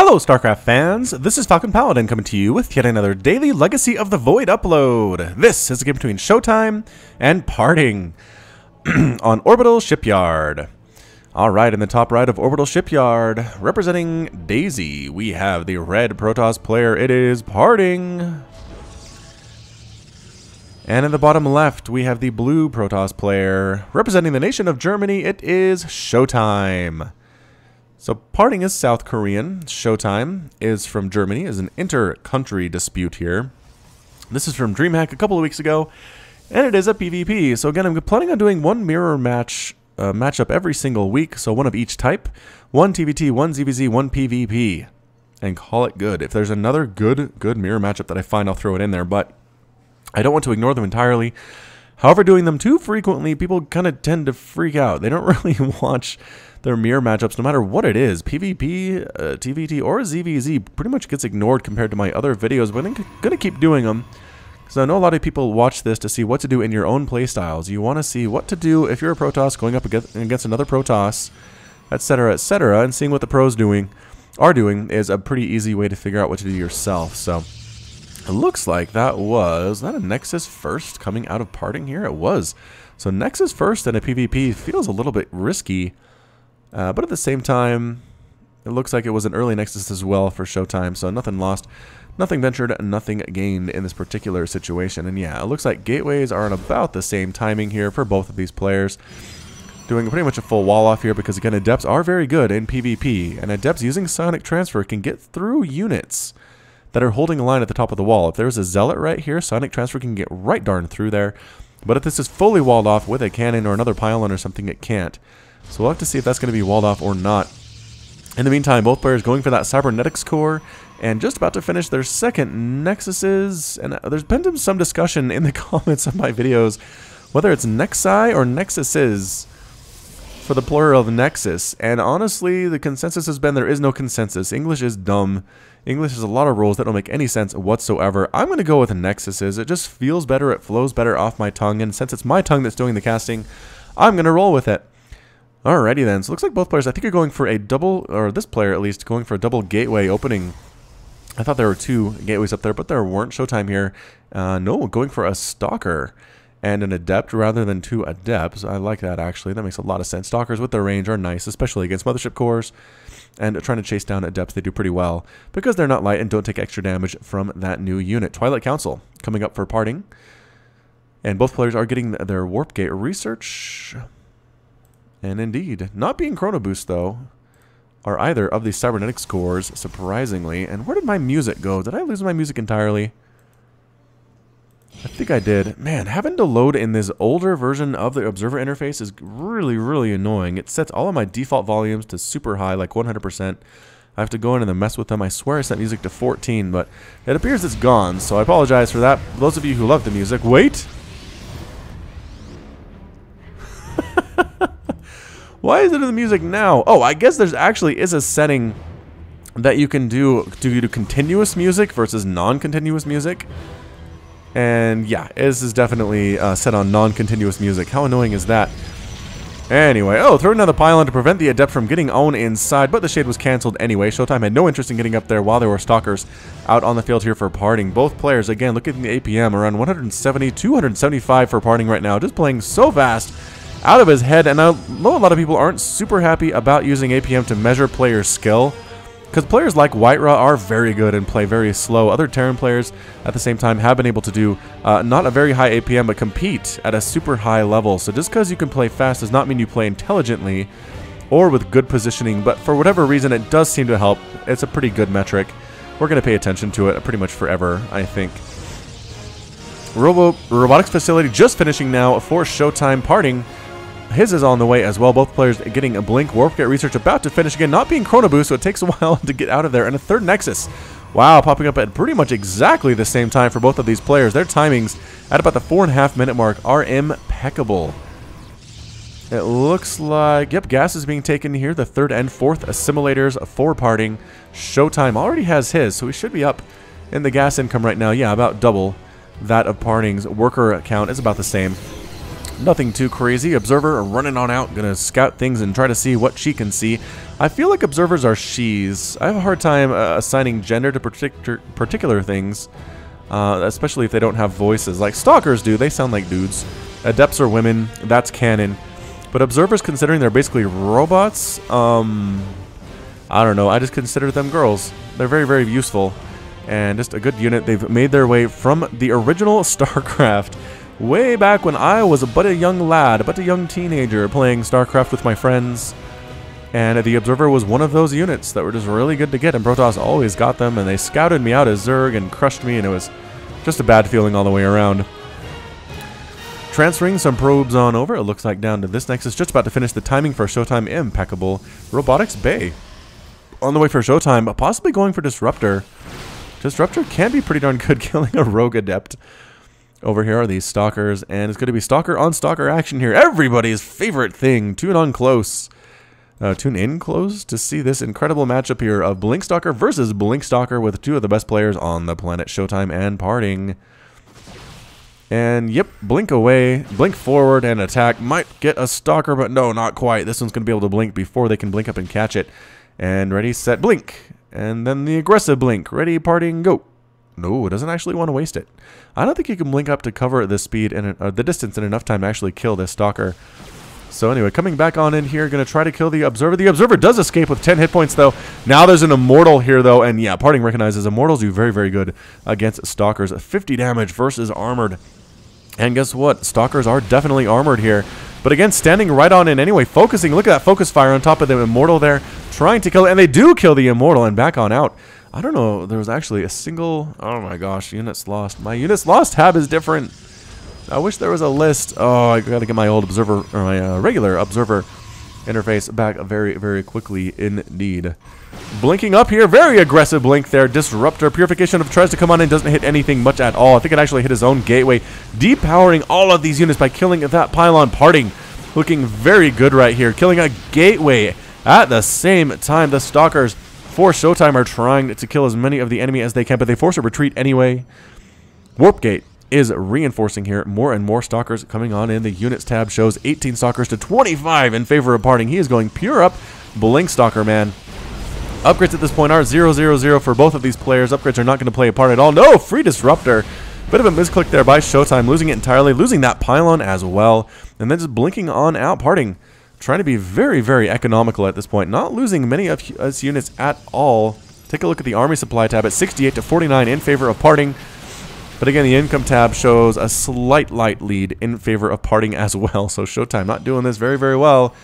Hello StarCraft fans, this is Falcon Paladin coming to you with yet another daily Legacy of the Void upload. This is a game between ShoWTimE and PartinG on Orbital Shipyard. Alright, in the top right of Orbital Shipyard, representing Daisy, we have the red Protoss player, it is PartinG. And in the bottom left, we have the blue Protoss player, representing the nation of Germany, it is ShoWTimE. So PartinG is South Korean, ShoWTimE is from Germany, is an inter-country dispute here. This is from DreamHack a couple of weeks ago, and it is a PvP. So again, I'm planning on doing one mirror matchup every single week, so one of each type. One TVT, one ZVZ, one PvP, and call it good. If there's another good mirror matchup that I find, I'll throw it in there, but I don't want to ignore them entirely. However, doing them too frequently, people kind of tend to freak out. They don't really watch their mirror matchups, no matter what it is. PvP, TVT, or ZVZ pretty much gets ignored compared to my other videos, but I'm going to keep doing them. Because I know a lot of people watch this to see what to do in your own playstyles. You want to see what to do if you're a Protoss going up against another Protoss, etc., etc., and seeing what the pros are doing is a pretty easy way to figure out what to do yourself. So it looks like was that a Nexus first coming out of PartinG here? It was. So Nexus first in a PvP feels a little bit risky. But at the same time, it looks like it was an early Nexus as well for ShoWTimE, so nothing lost, nothing ventured, nothing gained in this particular situation. And yeah, it looks like gateways are on about the same timing here for both of these players. Doing pretty much a full wall off here because, again, Adepts are very good in PvP, and Adepts using Sonic Transfer can get through units that are holding a line at the top of the wall. If there's a Zealot right here, Sonic Transfer can get right darn through there. But if this is fully walled off with a cannon or another pylon or something, it can't. So we'll have to see if that's going to be walled off or not. In the meantime, both players going for that Cybernetics core and just about to finish their second Nexuses. And there's been some discussion in the comments of my videos whether it's Nexi or Nexuses for the plural of Nexus. And honestly, the consensus has been there is no consensus. English is dumb. English has a lot of rules that don't make any sense whatsoever. I'm going to go with Nexuses. It just feels better. It flows better off my tongue. And since it's my tongue that's doing the casting, I'm going to roll with it. Alrighty then, so it looks like both players, I think, are going for a double, or this player at least, going for a double gateway opening. I thought there were two gateways up there, but there weren't. ShoWTimE here. No, going for a Stalker and an Adept rather than two Adepts. I like that, actually. That makes a lot of sense. Stalkers with their range are nice, especially against Mothership cores. And trying to chase down Adepts, they do pretty well because they're not light and don't take extra damage from that new unit. Twilight Council coming up for PartinG. And both players are getting their Warp Gate research. And indeed, not being Chrono Boost, though, are either of the Cybernetics cores, surprisingly. And where did my music go? Did I lose my music entirely? I think I did. Man, having to load in this older version of the Observer interface is really, really annoying. It sets all of my default volumes to super high, like 100%. I have to go in and then mess with them. I swear I set music to 14, but it appears it's gone, so I apologize for that. Those of you who love the music, wait! Why is it in the music now? Oh, I guess there's actually is a setting that you can do continuous music versus non-continuous music. And yeah, this is definitely set on non-continuous music. How annoying is that? Anyway, throw another pylon to prevent the Adept from getting owned inside, but the Shade was cancelled anyway. ShoWTimE had no interest in getting up there while there were Stalkers out on the field here for PartinG. Both players, again, look at the APM, around 170, 275 for PartinG right now, just playing so fast. Out of his head, and I know a lot of people aren't super happy about using APM to measure player skill, because players like Whitera are very good and play very slow. Other Terran players at the same time have been able to do not a very high APM, but compete at a super high level. So just because you can play fast does not mean you play intelligently or with good positioning, but for whatever reason it does seem to help. It's a pretty good metric. We're going to pay attention to it pretty much forever, I think. Robotics facility just finishing now for ShoWTimE. PartinG, his is on the way as well. Both players getting a blink. Warp Gate research about to finish again. Not being Chrono Boost, so it takes a while to get out of there. And a third Nexus. Wow, popping up at pretty much exactly the same time for both of these players. Their timings at about the 4.5 minute mark are impeccable. It looks like, yep, gas is being taken here. The third and fourth assimilators for PartinG. ShoWTimE already has his, so he should be up in the gas income right now. Yeah, about double that of PartinG's. Worker count is about the same. Nothing too crazy. Observer running on out, gonna scout things and try to see what she can see. I feel like observers are she's. I have a hard time assigning gender to particular things, especially if they don't have voices. Like stalkers do, they sound like dudes. Adepts are women, that's canon. But observers, considering they're basically robots, I don't know, I just consider them girls. They're very, very useful. And just a good unit. They've made their way from the original StarCraft way back when I was but a young lad, but a young teenager playing StarCraft with my friends. And the Observer was one of those units that were just really good to get, and Protoss always got them, and they scouted me out as Zerg and crushed me, and it was just a bad feeling all the way around. Transferring some probes on over, it looks like down to this nexus, just about to finish the timing for ShoWTimE. Impeccable. Robotics Bay on the way for ShoWTimE, but possibly going for Disruptor. Disruptor can be pretty darn good killing a rogue adept. Over here are these stalkers, and it's going to be stalker on stalker action here. Everybody's favorite thing. Tune in close to see this incredible matchup here of Blink Stalker versus Blink Stalker with two of the best players on the planet, ShoWTimE and PartinG. And yep, blink away, blink forward, and attack. Might get a stalker, but no, not quite. This one's going to be able to blink before they can blink up and catch it. And ready, set, blink. And then the aggressive blink. Ready, PartinG, go. No, it doesn't actually want to waste it. I don't think you can blink up to cover the speed and the distance in enough time to actually kill this stalker. So anyway, coming back on in here, going to try to kill the Observer. The Observer does escape with 10 hit points, though. Now there's an Immortal here, though. And yeah, PartinG recognizes Immortals do very, very good against Stalkers. 50 damage versus Armored. And guess what? Stalkers are definitely armored here. But again, standing right on in anyway, focusing. Look at that focus fire on top of the Immortal there, trying to kill it. And they do kill the Immortal and back on out. I don't know. There was actually a single... Oh my gosh, units lost. My units lost tab is different. I wish there was a list. Oh, I got to get my old Observer, or my regular Observer interface back very, very quickly indeed. Blinking up here. Very aggressive blink there. Disruptor. Purification of tries to come on and doesn't hit anything much at all. I think it actually hit his own gateway. Depowering all of these units by killing that pylon. PartinG looking very good right here. Killing a gateway at the same time. The Stalkers for ShoWTimE are trying to kill as many of the enemy as they can, but they force a retreat anyway. Warp Gate is reinforcing here. More and more Stalkers coming on in. The units tab shows 18 Stalkers to 25 in favor of PartinG. He is going pure up. Blink Stalker, man. Upgrades at this point are 0-0-0 for both of these players. Upgrades are not going to play a part at all. No, free Disruptor. Bit of a misclick there by ShoWTimE, losing it entirely, losing that pylon as well, and then just blinking on out. PartinG trying to be very, very economical at this point, not losing many of his units at all. Take a look at the army supply tab at 68 to 49 in favor of PartinG. But again, the income tab shows a slight light lead in favor of PartinG as well. So ShoWTimE not doing this very, very well.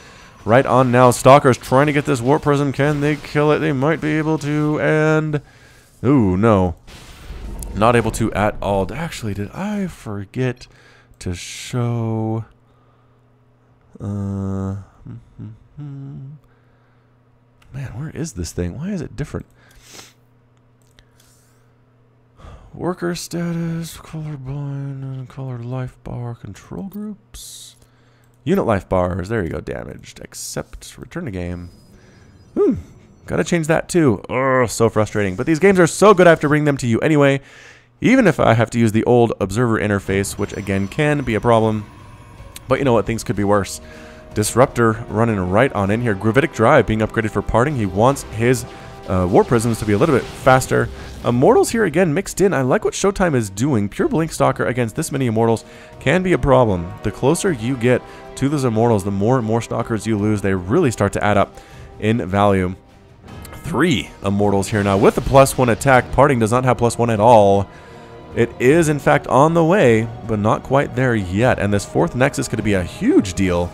Right on now, Stalkers trying to get this Warp Prism. Can they kill it? They might be able to, and... Ooh, no. Not able to at all. Actually, did I forget to show... Man, where is this thing? Why is it different? Worker status, colorblind, color life bar, control groups... Unit life bars, there you go, damaged. Accept, return to game. Gotta change that too. Ugh, so frustrating. But these games are so good I have to bring them to you anyway. Even if I have to use the old Observer interface, which again can be a problem. But you know what, things could be worse. Disruptor running right on in here. Gravitic Drive being upgraded for PartinG. He wants his Warp Prisms to be a little bit faster. Immortals here again mixed in. I like what ShoWTimE is doing. Pure Blink Stalker against this many Immortals can be a problem. The closer you get to those Immortals, the more and more Stalkers you lose. They really start to add up in value. 3 Immortals here now with the +1 attack. PartinG does not have +1 at all. It is in fact on the way, but not quite there yet. And this 4th Nexus could be a huge deal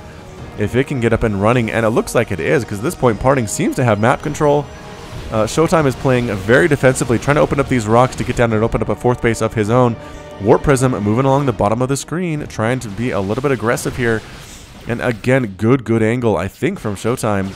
if it can get up and running. And it looks like it is, because at this point PartinG seems to have map control. ShoWTimE is playing very defensively, trying to open up these rocks to get down and open up a 4th base of his own. Warp Prism moving along the bottom of the screen, trying to be a little bit aggressive here. And again, good angle, I think, from ShoWTimE.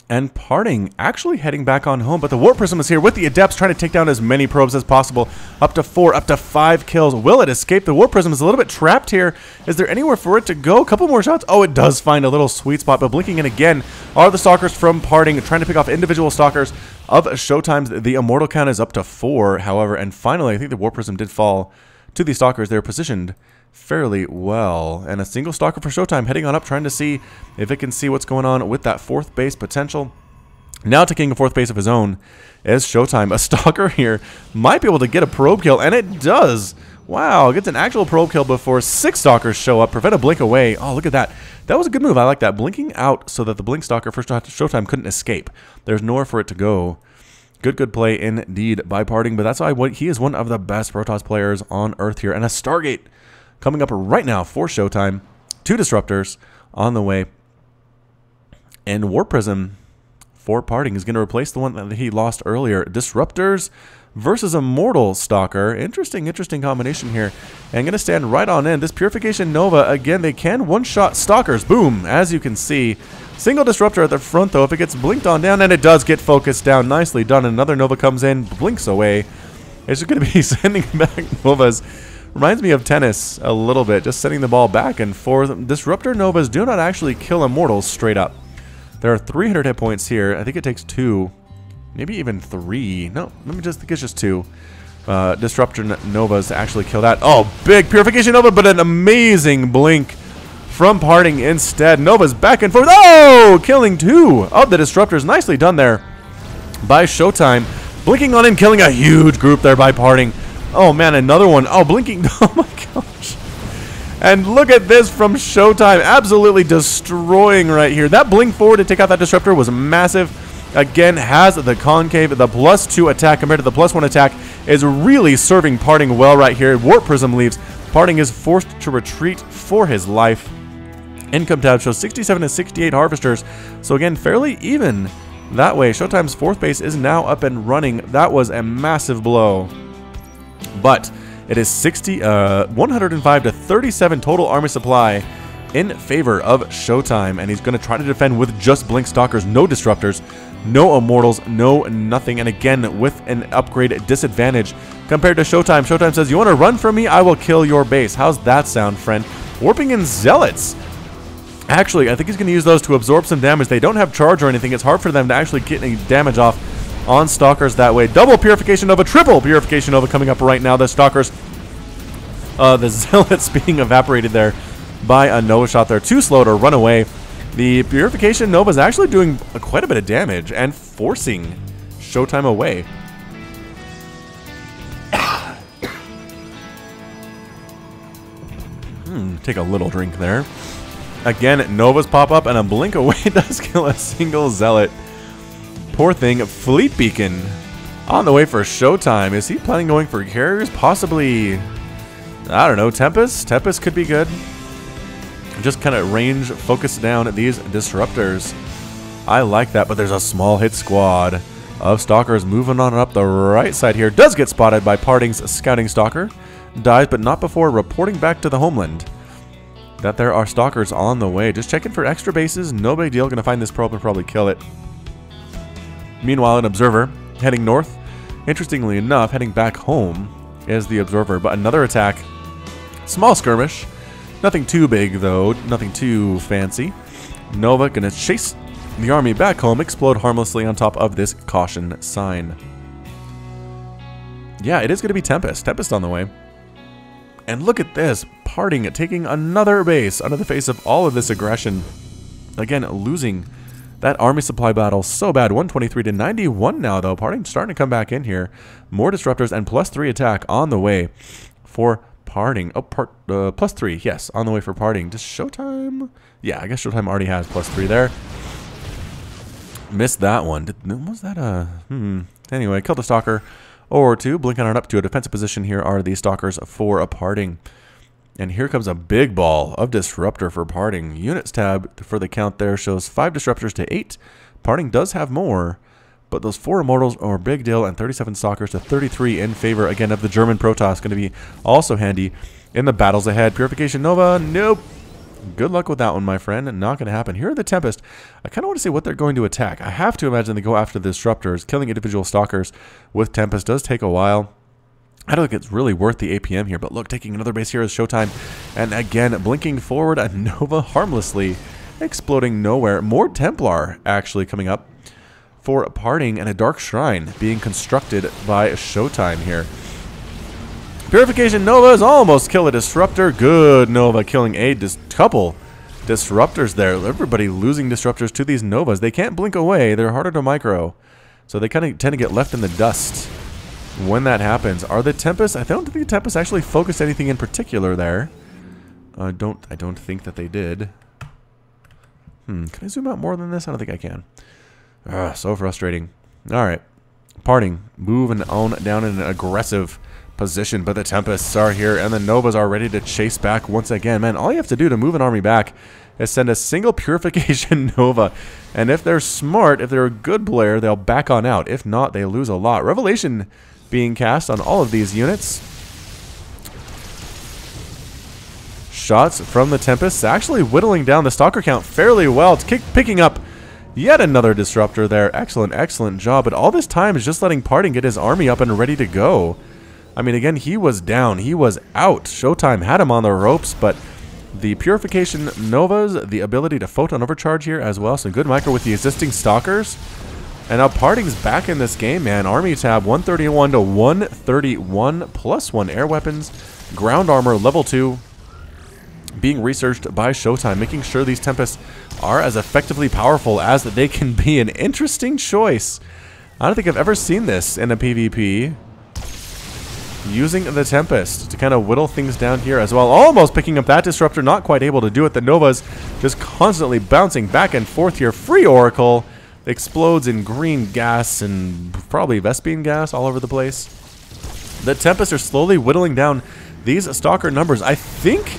And PartinG actually heading back on home, but the Warp Prism is here with the Adepts trying to take down as many probes as possible. Up to 4, up to 5 kills. Will it escape? The Warp Prism is a little bit trapped here. Is there anywhere for it to go? A couple more shots. Oh, it does find a little sweet spot, but blinking in again are the Stalkers from PartinG, trying to pick off individual Stalkers of ShoWTimE's. The Immortal count is up to 4, however, and finally, I think the Warp Prism did fall to the Stalkers. They're positioned fairly well. And a single stalker for ShoWTimE heading on up, trying to see if it can see what's going on with that fourth base potential. Now taking a fourth base of his own is ShoWTimE. A stalker here might be able to get a probe kill, and it does. Wow, gets an actual probe kill before 6 stalkers show up. Prevent a blink away. Oh, look at that. That was a good move. I like that. Blinking out so that the blink stalker for ShoWTimE couldn't escape. There's nowhere for it to go. Good play indeed by PartinG, but that's why he is one of the best Protoss players on Earth here. And a Stargate coming up right now for ShoWTimE. 2 Disruptors on the way. And Warp Prism for PartinG is going to replace the one that he lost earlier. Disruptors versus a Mortal Stalker. Interesting combination here. And going to stand right on in. This Purification Nova, again, they can one-shot Stalkers. Boom, as you can see. Single Disruptor at the front, though. If it gets blinked on down, and it does get focused down. Nicely done. Another Nova comes in, blinks away. It's just going to be sending back Novas. Reminds me of tennis a little bit. Just sending the ball back and forth. Disruptor Novas do not actually kill Immortals straight up. There are 300 hit points here. I think it takes 2. Maybe even 3. No, let me just think it's just 2. Disruptor Novas to actually kill that. Oh, big Purification Nova, but an amazing blink from PartinG instead. Nova's back and forth. Oh, killing 2 of the Disruptors. Nicely done there by ShoWTimE. Blinking on in, killing a huge group there by PartinG. Oh, man, another one. Oh, blinking. Oh, my gosh. And look at this from ShoWTimE. Absolutely destroying right here. That blink forward to take out that Disruptor was massive. Again, has the concave. The +2 attack compared to the +1 attack is really serving PartinG well right here. Warp Prism leaves. PartinG is forced to retreat for his life. Income tab shows 67 and 68 harvesters. So again, fairly even that way. ShoWTimE's 4th base is now up and running. That was a massive blow. But it is 105 to 37 total army supply in favor of ShoWTimE. And he's going to try to defend with just Blink Stalkers, no Disruptors, no Immortals, no nothing. And again, with an upgrade disadvantage compared to ShoWTimE. ShoWTimE says, you want to run from me? I will kill your base. How's that sound, friend? Warping in Zealots. Actually, I think he's going to use those to absorb some damage. They don't have charge or anything. It's hard for them to actually get any damage off on Stalkers that way. Double Purification Nova, triple Purification Nova coming up right now. The Stalkers, the Zealots being evaporated there by a Nova shot. They're too slow to run away. The Purification Nova is actually doing quite a bit of damage and forcing ShoWTimE away. Take a little drink there. Again, Novas pop up, and a blink away does kill a single Zealot. Poor thing. Fleet Beacon on the way for ShoWTimE. Is he planning going for carriers? Possibly, I don't know, Tempest? Tempest could be good. Just kind of range focus down at these Disruptors. I like that, but there's a small hit squad of Stalkers moving on up the right side here. Does get spotted by PartinG's Scouting Stalker. Dies, but not before reporting back to the homeland that there are Stalkers on the way. Just checking for extra bases. No big deal. Going to find this probe and probably kill it. Meanwhile, an Observer heading north. Interestingly enough, heading back home is the Observer. But another attack. Small skirmish. Nothing too big, though. Nothing too fancy. Nova going to chase the army back home. Explode harmlessly on top of this caution sign. Yeah, it is going to be Tempest. Tempest on the way. And look at this, PartinG taking another base under the face of all of this aggression. Again, losing that army supply battle so bad. 123 to 91 now, though. PartinG starting to come back in here. More Disruptors and +3 attack on the way for PartinG. Oh, +3, yes, on the way for PartinG. Does ShoWTimE? Yeah, I guess ShoWTimE already has +3 there. Missed that one. Was that a... Anyway, killed the Stalker. Or 2, blinking on up to a defensive position. Here are the Stalkers for a PartinG. And here comes a big ball of Disruptor for PartinG. Units tab for the count there shows 5 Disruptors to 8. PartinG does have more, but those 4 Immortals are a big deal, and 37 Stalkers to 33 in favor, again, of the German Protoss. Going to be also handy in the battles ahead. Purification Nova, nope. Good luck with that one, my friend. Not going to happen. Here are the Tempest. I kind of want to see what they're going to attack. I have to imagine they go after the Disruptors. Killing individual Stalkers with Tempest does take a while. I don't think it's really worth the APM here, but look, taking another base here is ShoWTimE. And again, blinking forward, a Nova harmlessly exploding nowhere. More Templar actually coming up for PartinG, and a Dark Shrine being constructed by ShoWTimE here. Purification Novas almost kill a Disruptor. Good Nova killing a couple Disruptors there. Everybody losing Disruptors to these Novas. They can't blink away. They're harder to micro. So they kind of tend to get left in the dust when that happens. Are the Tempest? I don't think the Tempest actually focused anything in particular there. I don't think that they did. Can I zoom out more than this? I don't think I can. So frustrating. Alright. PartinG moving on down in an aggressive position, but the Tempests are here and the Novas are ready to chase back once again. Man, all you have to do to move an army back is send a single Purification Nova, and if they're smart, if they're a good player, they'll back on out. If not, they lose a lot. Revelation being cast on all of these units. Shots from the Tempests actually whittling down the Stalker count fairly well. It's picking up yet another Disruptor there. Excellent, excellent job. But all this time is just letting PartinG get his army up and ready to go. I mean, again, he was down. He was out. ShoWTimE had him on the ropes, but the Purification Novas, the ability to photon overcharge here as well. Some good micro with the existing Stalkers. And now PartinG's back in this game, man. Army tab 131 to 131, +1 air weapons, ground armor level 2. Being researched by ShoWTimE, making sure these Tempests are as effectively powerful as they can be. An interesting choice. I don't think I've ever seen this in a PvP. Using the Tempest to kind of whittle things down here as well. Almost picking up that Disruptor, not quite able to do it. The Novas just constantly bouncing back and forth here. Free Oracle explodes in green gas and probably Vespene gas all over the place. The Tempests are slowly whittling down these Stalker numbers. I think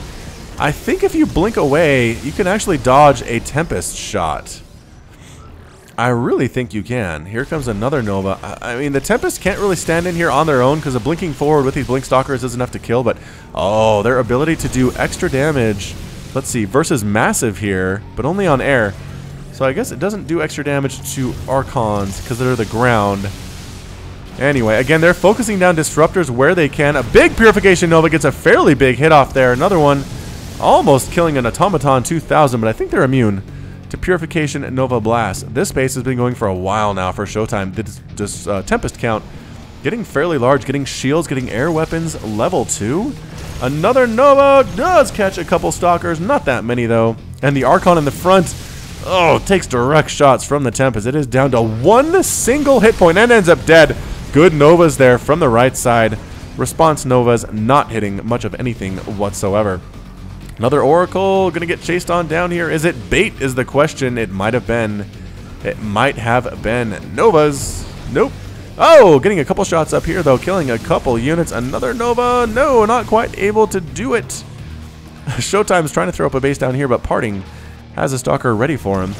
if you blink away, you can actually dodge a Tempest shot. I really think you can. Here comes another Nova. I mean, the Tempest can't really stand in here on their own because the blinking forward with these Blink Stalkers is enough to kill, but oh, their ability to do extra damage, let's see, versus Massive here, but only on air. So I guess it doesn't do extra damage to Archons because they're the ground. Anyway, again, they're focusing down Disruptors where they can. A big Purification Nova gets a fairly big hit off there. Another one almost killing an Automaton 2000, but I think they're immune to Purification Nova Blast. This base has been going for a while now for ShoWTimE. This Tempest count getting fairly large, getting shields, getting air weapons, level 2. Another Nova does catch a couple Stalkers, not that many though. And the Archon in the front, oh, takes direct shots from the Tempest. It is down to one single hit point and ends up dead. Good Novas there from the right side. Response Novas not hitting much of anything whatsoever. Another Oracle gonna get chased on down here. Is it bait is the question. It might have been. It might have been. Novas. Nope. Oh, getting a couple shots up here though, killing a couple units. Another Nova. No, not quite able to do it. ShoWTimE's trying to throw up a base down here, but PartinG has a Stalker ready for him.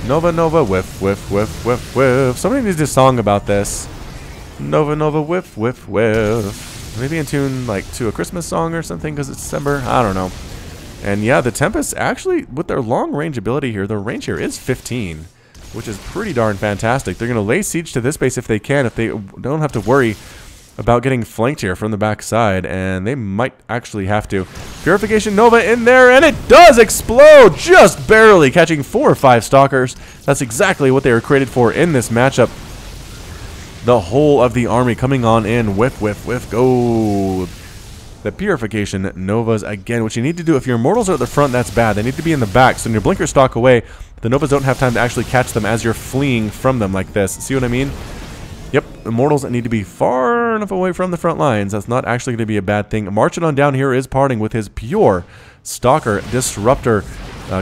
Nova, Nova, whiff, whiff, whiff, whiff, whiff. Somebody needs a song about this. Nova, Nova, whiff, whiff, whiff. Maybe in tune like to a Christmas song or something because it's December. I don't know. And yeah, the Tempest actually, with their long range ability here, the range here is 15, which is pretty darn fantastic. They're going to lay siege to this base if they can, if they don't have to worry about getting flanked here from the backside, and they might actually have to. Purification Nova in there, and it does explode, just barely, catching 4 or 5 Stalkers. That's exactly what they were created for in this matchup. The whole of the army coming on in, whiff, whiff, whiff, go. The Purification Novas again. What you need to do, if your Immortals are at the front, that's bad. They need to be in the back, so when your Blinkers stalk away, the Novas don't have time to actually catch them as you're fleeing from them like this. See what I mean? Yep, Immortals need to be far enough away from the front lines. That's not actually going to be a bad thing. Marching on down here is PartinG with his pure Stalker Disruptor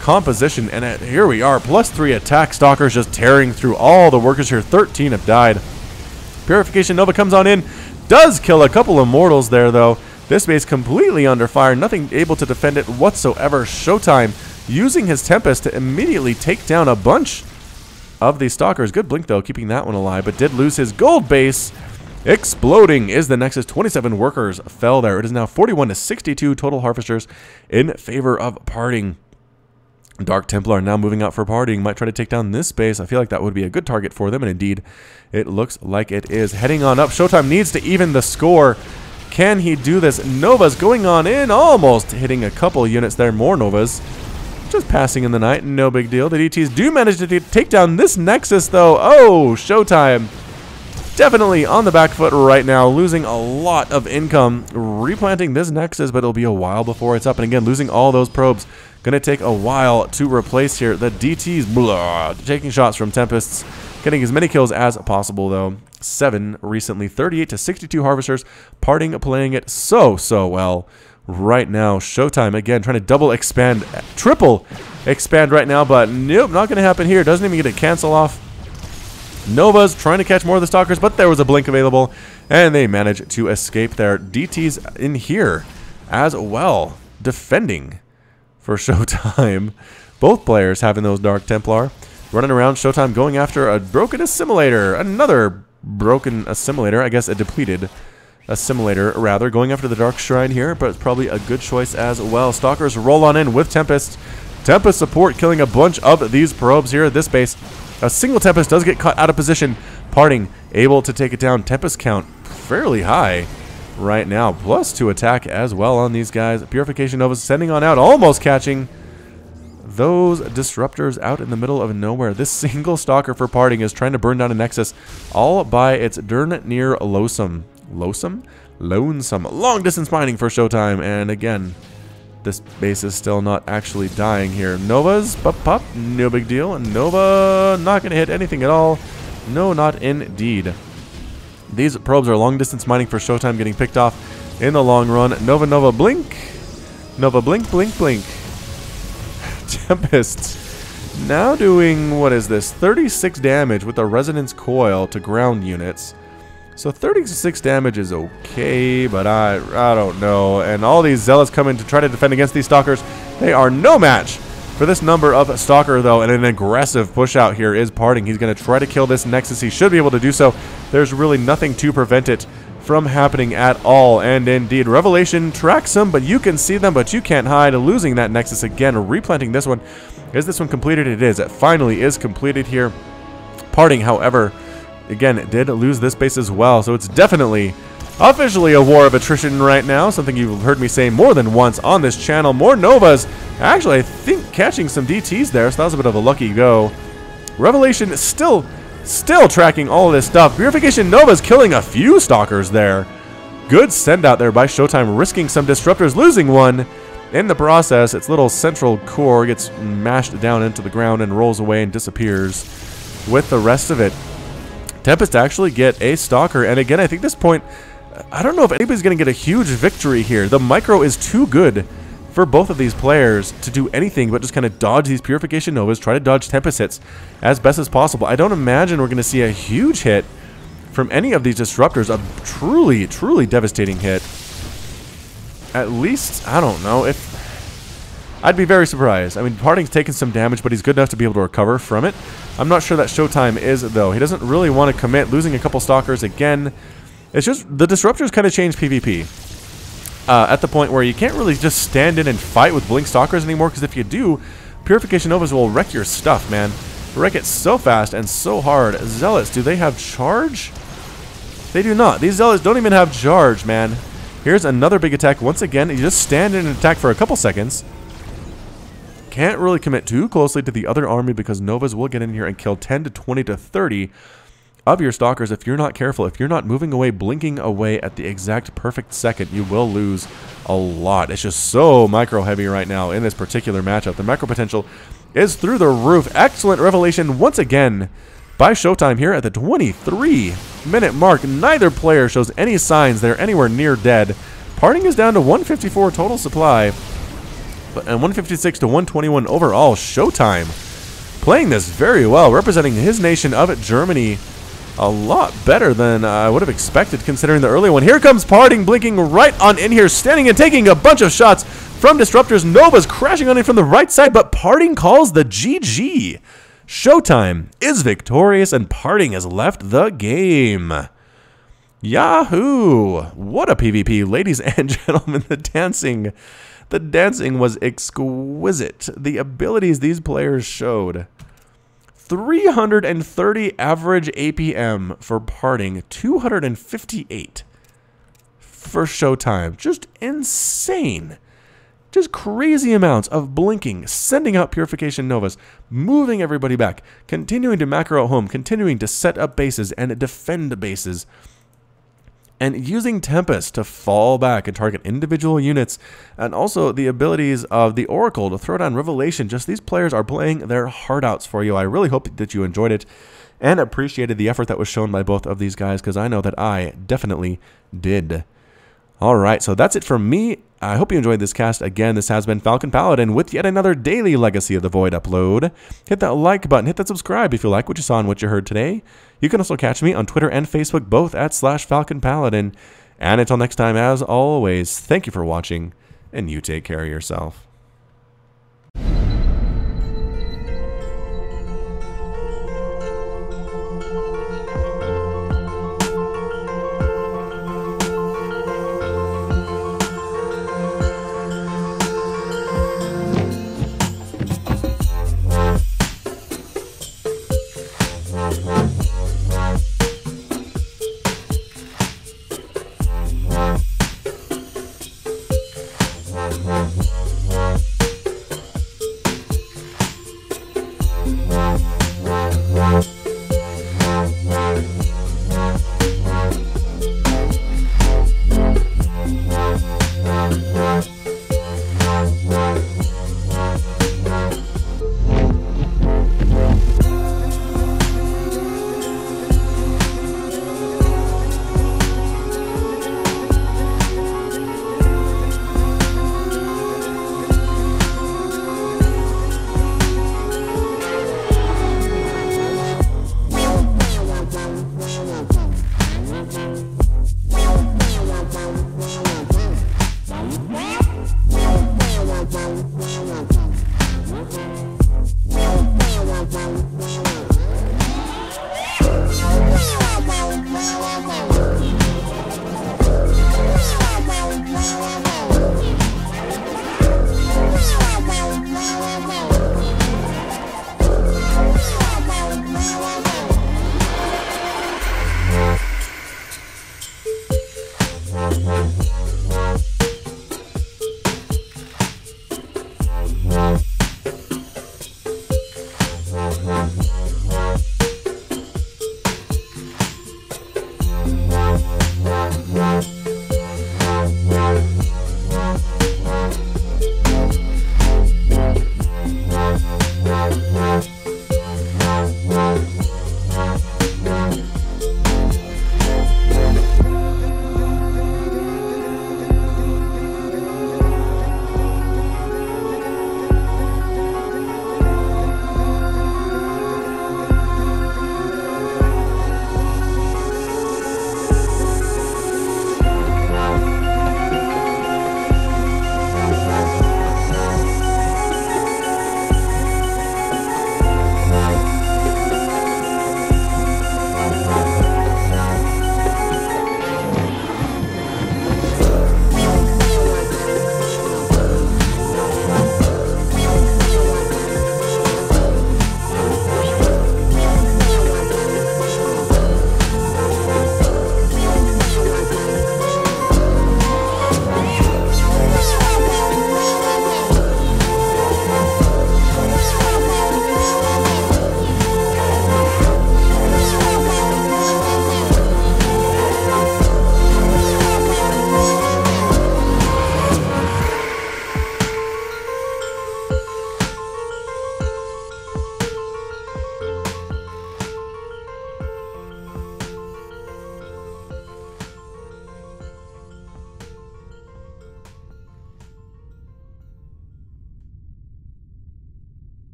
composition, and here we are, +3 attack. Stalkers just tearing through all the workers here. 13 have died. Purification Nova comes on in, does kill a couple of Immortals there though. This base completely under fire, nothing able to defend it whatsoever. ShoWTimE using his Tempest to immediately take down a bunch of these Stalkers. Good blink though, keeping that one alive, but did lose his gold base. Exploding is the Nexus. 27 workers fell there. It is now 41 to 62 total Harvesters in favor of PartinG. Dark Templar now moving out for PartinG. Might try to take down this base. I feel like that would be a good target for them, and indeed, it looks like it is. Heading on up, ShoWTimE needs to even the score. Can he do this? Novas going on in, almost hitting a couple units there. More Novas. Just passing in the night, no big deal. The DTs do manage to take down this Nexus, though. Oh, ShoWTimE definitely on the back foot right now, losing a lot of income, replanting this Nexus, but it'll be a while before it's up. And again, losing all those probes, going to take a while to replace here. The DTs, blah, taking shots from Tempests, getting as many kills as possible, though. 7 recently, 38 to 62 Harvesters. PartinG playing it so well right now. ShoWTimE, again, trying to double expand, triple expand right now, but nope, not going to happen here. Doesn't even get a cancel off. Nova's trying to catch more of the Stalkers, but there was a blink available, and they managed to escape there. DT's in here as well, defending for ShoWTimE. Both players having those Dark Templar. Running around, ShoWTimE going after a broken assimilator. Another broken assimilator, I guess a depleted assimilator, rather. Going after the Dark Shrine here, but it's probably a good choice as well. Stalkers roll on in with Tempest. Tempest support killing a bunch of these probes here at this base. A single Tempest does get caught out of position. PartinG able to take it down. Tempest count fairly high right now. +2 attack as well on these guys. Purification Nova sending on out, almost catching those Disruptors out in the middle of nowhere. This single Stalker for PartinG is trying to burn down a Nexus all by its darn near Lonesome. Lonesome? Long distance mining for ShoWTimE, and again, this base is still not actually dying here. Nova's pop, no big deal. Nova not going to hit anything at all. No, not indeed. These probes are long distance mining for ShoWTimE, getting picked off in the long run. Nova blink. Nova blink, blink, blink. Tempest now doing, what is this? 36 damage with the Resonance Coil to ground units. So 36 damage is okay, but I don't know. And all these Zealots come in to try to defend against these Stalkers. They are no match for this number of Stalker, though. And an aggressive push out here is PartinG. He's going to try to kill this Nexus. He should be able to do so. There's really nothing to prevent it from happening at all. And indeed, Revelation tracks them, but you can see them, but you can't hide. Losing that Nexus again, replanting this one. Is this one completed? It is. It finally is completed here. PartinG, however, again, did lose this base as well, so it's definitely officially a war of attrition right now, something you've heard me say more than once on this channel. More Novas, actually, I think catching some DTs there, so that was a bit of a lucky go. Revelation still tracking all of this stuff. Purification Nova's killing a few Stalkers there. Good send out there by ShoWTimE, risking some Disruptors, losing one. In the process, its little central core gets mashed down into the ground and rolls away and disappears with the rest of it. Tempest actually get a Stalker, and again, I think this point, I don't know if anybody's going to get a huge victory here. The micro is too good for both of these players to do anything but just kind of dodge these Purification Novas, try to dodge Tempest hits as best as possible. I don't imagine we're going to see a huge hit from any of these Disruptors, a truly devastating hit. At least, I don't know, if I'd be very surprised. I mean, PartinG's taken some damage, but he's good enough to be able to recover from it. I'm not sure that ShoWTimE is, though. He doesn't really want to commit, losing a couple Stalkers again. It's just, the Disruptors kind of changed PvP. At the point where you can't really just stand in and fight with Blink Stalkers anymore, because if you do, Purification Novas will wreck your stuff, man. Wreck it so fast and so hard. Zealots, do they have charge? They do not. These Zealots don't even have charge, man. Here's another big attack. Once again, you just stand in and attack for a couple seconds. Can't really commit too closely to the other army because Novas will get in here and kill 10 to 20 to 30 of your Stalkers if you're not careful. If you're not moving away, blinking away at the exact perfect second, you will lose a lot. It's just so micro heavy right now in this particular matchup. The macro potential is through the roof. Excellent Revelation once again by ShoWTimE here at the 23-minute mark. Neither player shows any signs they're anywhere near dead. PartinG is down to 154 total supply, and 156 to 121 overall. ShoWTimE playing this very well, representing his nation of Germany a lot better than I would have expected considering the early one. Here comes PartinG blinking right on in here, standing and taking a bunch of shots from Disruptors. Nova's crashing on him from the right side, but PartinG calls the GG. ShoWTimE is victorious, and PartinG has left the game. Yahoo! What a PvP, ladies and gentlemen. The dancing was exquisite. The abilities these players showed. 330 average APM for PartinG, 258 for ShoWTimE. Just insane. just crazy amounts of blinking, sending out Purification Novas, moving everybody back, continuing to macro at home, continuing to set up bases and defend bases, and using Tempest to fall back and target individual units, and also the abilities of the Oracle to throw down Revelation. Just these players are playing their heart outs for you. I really hope that you enjoyed it and appreciated the effort that was shown by both of these guys, because I know that I definitely did. All right, so that's it from me. I hope you enjoyed this cast. Again, this has been Falcon Paladin with yet another daily Legacy of the Void upload. Hit that like button, hit that subscribe if you like what you saw and what you heard today. You can also catch me on Twitter and Facebook, both at /FalconPaladin. And until next time, as always, thank you for watching, and you take care of yourself.